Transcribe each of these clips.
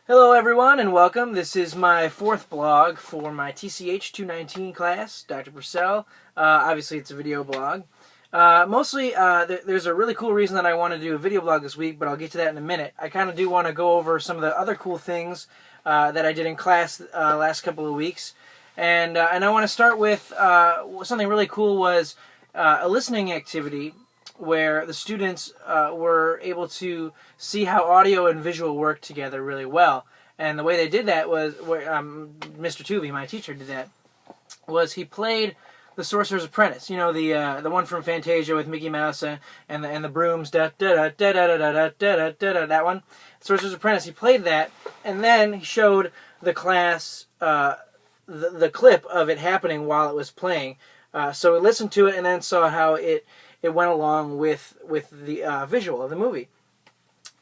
Hello everyone and welcome. This is my fourth blog for my TCH 219 class, Dr. Purcell. Obviously it's a video blog. There's a really cool reason that I want to do a video blog this week, but I'll get to that in a minute. I kind of do want to go over some of the other cool things that I did in class last couple of weeks. And I want to start with something really cool was a listening activity where the students were able to see how audio and visual work together really well. And the way they did that was, Mr. Tuvey, my teacher, did that, was he played The Sorcerer's Apprentice. You know, the one from Fantasia with Mickey Mouse and the brooms, da da da da da da da da da da, that one, Sorcerer's Apprentice. He played that, and then he showed the class the clip of it happening while it was playing. So we listened to it and then saw how it went along with the visual of the movie.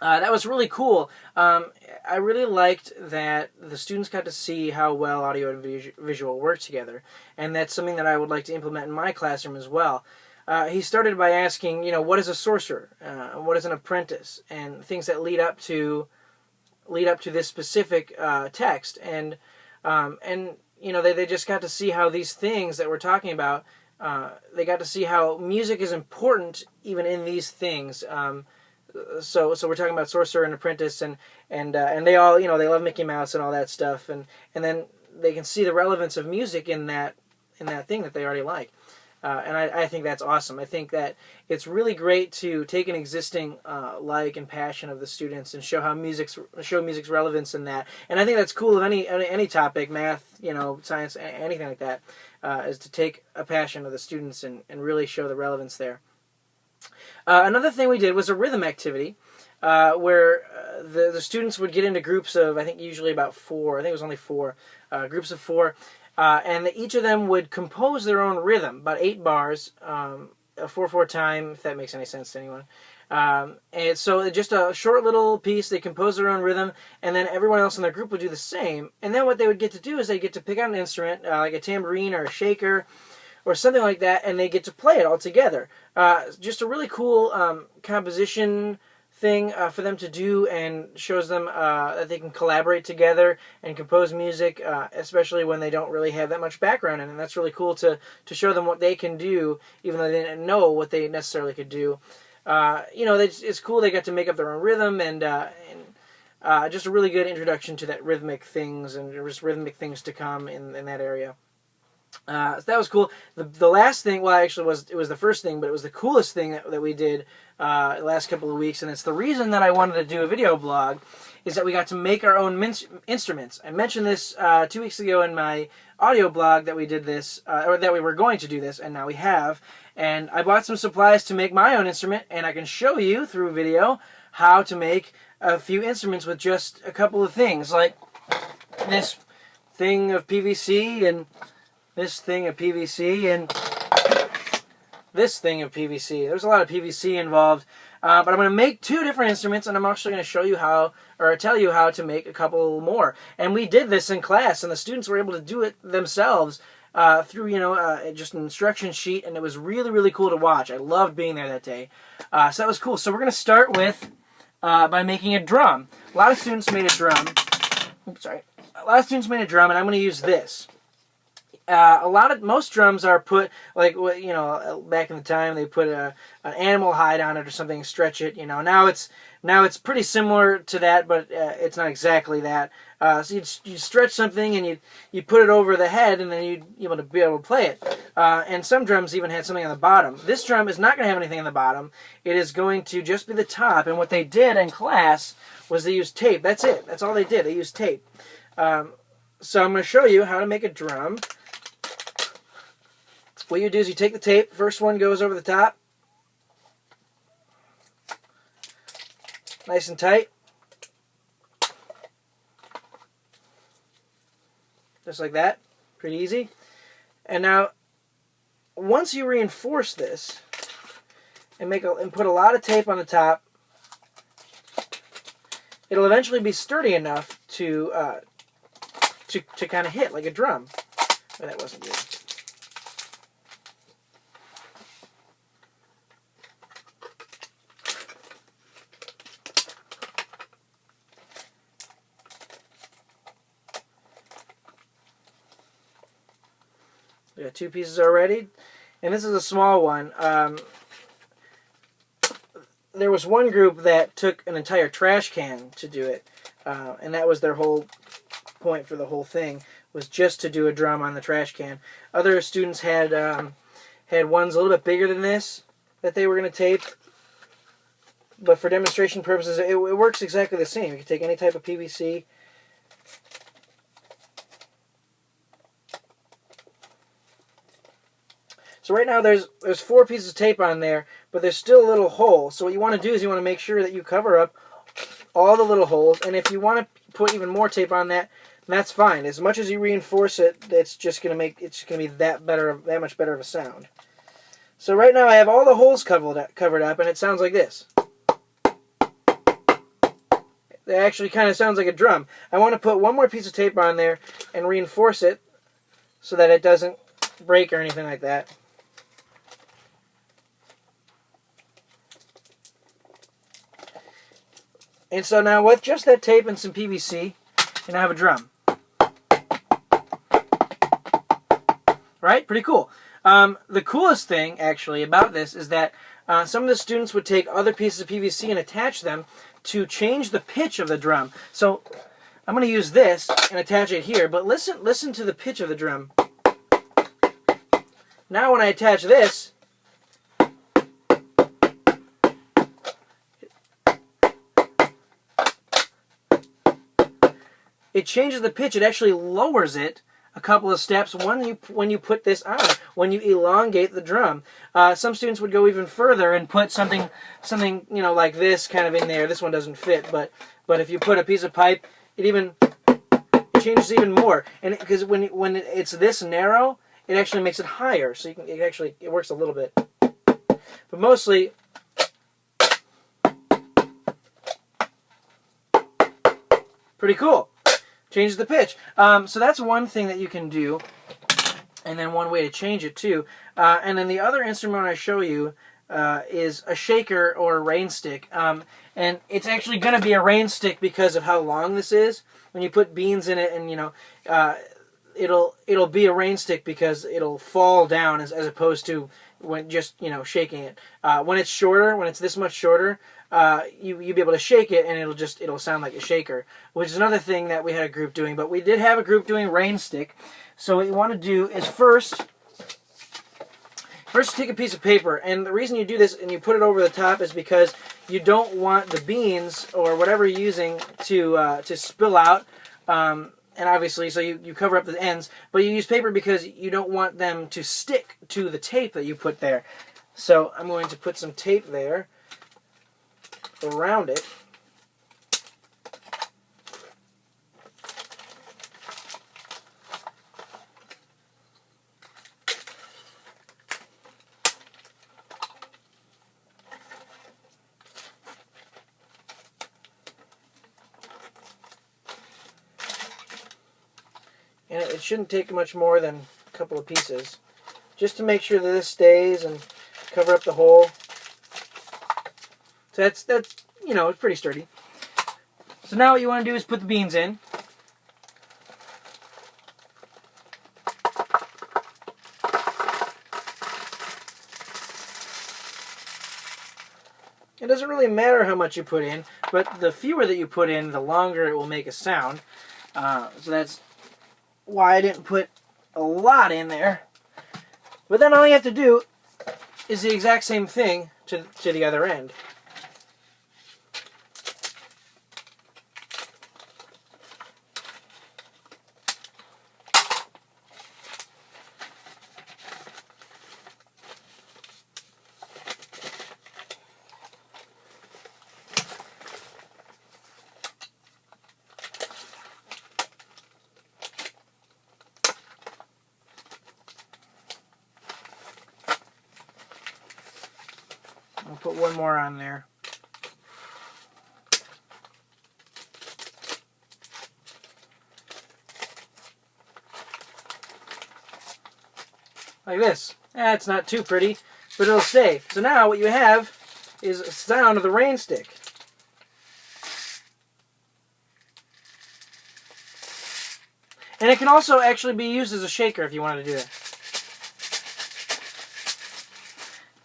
That was really cool. I really liked that the students got to see how well audio and visual work together, and that's something that I would like to implement in my classroom as well. He started by asking, what is a sorcerer? What is an apprentice? And things that lead up to this specific text. And they just got to see how these things that we're talking about, they got to see how music is important even in these things. So we're talking about Sorcerer and Apprentice, and they all, they love Mickey Mouse and all that stuff, and then they can see the relevance of music in that thing that they already like. And I think that's awesome. I think that it's really great to take an existing like and passion of the students and show music's relevance in that. And I think that's cool of any topic, math, science, anything like that, is to take a passion of the students and really show the relevance there. Another thing we did was a rhythm activity where the students would get into groups of, I think usually about 4, I think it was only 4, groups of 4, and each of them would compose their own rhythm, about 8 bars, a 4/4 time, if that makes any sense to anyone. And so just a short little piece, they compose their own rhythm, and then everyone else in their group would do the same. And then what they would get to do is they get to pick out an instrument, like a tambourine or a shaker, or something like that, and they get to play it all together. Just a really cool composition thing for them to do, and shows them that they can collaborate together and compose music, especially when they don't really have that much background in it. And that's really cool to show them what they can do, even though they didn't know what they necessarily could do. It's cool they got to make up their own rhythm, and just a really good introduction to that rhythmic things, and just rhythmic things to come in that area. So that was cool. The last thing, well, actually, it was the first thing, but it was the coolest thing that we did the last couple of weeks, and it's the reason that I wanted to do a video blog, is that we got to make our own instruments. I mentioned this 2 weeks ago in my audio blog that we did this, or that we were going to do this, and now we have. And I bought some supplies to make my own instrument, and I can show you through video how to make a few instruments with just a couple of things, like this thing of PVC, and this thing of PVC, and this thing of PVC. There's a lot of PVC involved, but I'm going to make 2 different instruments, and I'm actually going to show you tell you how to make a couple more. And we did this in class, and the students were able to do it themselves through, just an instruction sheet, and it was really, really cool to watch. I loved being there that day. So that was cool. So we're going to start with by making a drum. A lot of students made a drum. A lot of students made a drum, and I'm going to use this. Most drums are put, like, back in the time they put an animal hide on it or something, stretch it. Now it's pretty similar to that, but it's not exactly that. So you stretch something and you put it over the head, and then you'd be able to play it. And some drums even had something on the bottom. This drum is not going to have anything on the bottom. It is going to just be the top. And what they did in class was they used tape. That's it. That's all they did. They used tape. So I'm going to show you how to make a drum. What you do is you take the tape, first one goes over the top, nice and tight, just like that, pretty easy. And now, once you reinforce this and put a lot of tape on the top, it'll eventually be sturdy enough to kind of hit like a drum. Oh, that wasn't good. We got 2 pieces already, and this is a small one. There was one group that took an entire trash can to do it, and that was their whole point for the whole thing, was just to do a drum on the trash can. Other students had had ones a little bit bigger than this that they were going to tape, but for demonstration purposes, it works exactly the same. You can take any type of PVC. So right now there's 4 pieces of tape on there, but there's still a little hole. So what you want to do is you want to make sure that you cover up all the little holes, and if you want to put even more tape on that, that's fine. As much as you reinforce it, it's just going to be that much better of a sound. So right now I have all the holes covered up, and it sounds like this. It actually kind of sounds like a drum. I want to put one more piece of tape on there and reinforce it so that it doesn't break or anything like that. And so now with just that tape and some PVC, and I have a drum. Right? Pretty cool. The coolest thing, actually, about this is that some of the students would take other pieces of PVC and attach them to change the pitch of the drum. So I'm going to use this and attach it here, but listen to the pitch of the drum. Now when I attach this, it changes the pitch. It actually lowers it a couple of steps when you put this on, when you elongate the drum. Some students would go even further and put something like this kind of in there. This one doesn't fit, but if you put a piece of pipe, it changes even more. And because when it's this narrow, it actually makes it higher. So it works a little bit, but mostly. Pretty cool. Changes the pitch. So that's one thing that you can do, and then one way to change it too. And then the other instrument I show you is a shaker or a rain stick. And it's actually going to be a rain stick because of how long this is. When you put beans in it, and it'll be a rain stick because it'll fall down as opposed to when just shaking it. When it's shorter, when it's this much shorter, you'll be able to shake it and it'll sound like a shaker, which is another thing that we had a group doing. But we did have a group doing rain stick. So what you want to do is first take a piece of paper, and the reason you do this and you put it over the top is because you don't want the beans or whatever you're using to spill out. And obviously, so you cover up the ends, but you use paper because you don't want them to stick to the tape that you put there. So I'm going to put some tape there around it. And it shouldn't take much more than a couple of pieces, just to make sure that this stays and cover up the hole. So that's it's pretty sturdy. So now what you want to do is put the beans in. It doesn't really matter how much you put in, but the fewer that you put in, the longer it will make a sound. So that's why I didn't put a lot in there. But then all you have to do is the exact same thing to the other end. I'll put one more on there. Like this. It's not too pretty, but it'll stay. So now what you have is a sound of the rain stick. And it can also actually be used as a shaker if you wanted to do that.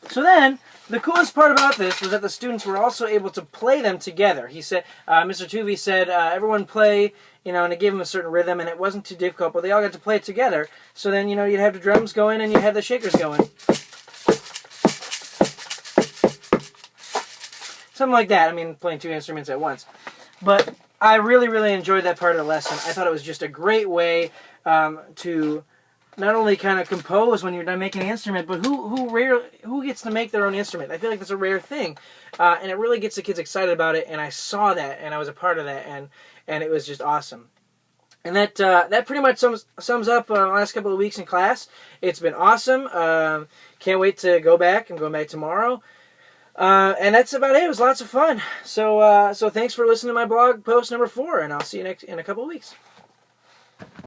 So then, the coolest part about this was that the students were also able to play them together. He said, Mr. Tuvey said, everyone play, and it gave them a certain rhythm, and it wasn't too difficult, but they all got to play it together. So then, you'd have the drums going and you'd have the shakers going. Something like that. I mean, playing two instruments at once. But I really, really enjoyed that part of the lesson. I thought it was just a great way to not only kind of compose when you're done making an instrument, but who gets to make their own instrument? I feel like that's a rare thing, and it really gets the kids excited about it. And I saw that, and I was a part of that, and it was just awesome. And that pretty much sums up the last couple of weeks in class. It's been awesome. Can't wait to go back. I'm going back tomorrow. And that's about it. It was lots of fun. So thanks for listening to my blog post number 4, and I'll see you in a couple of weeks.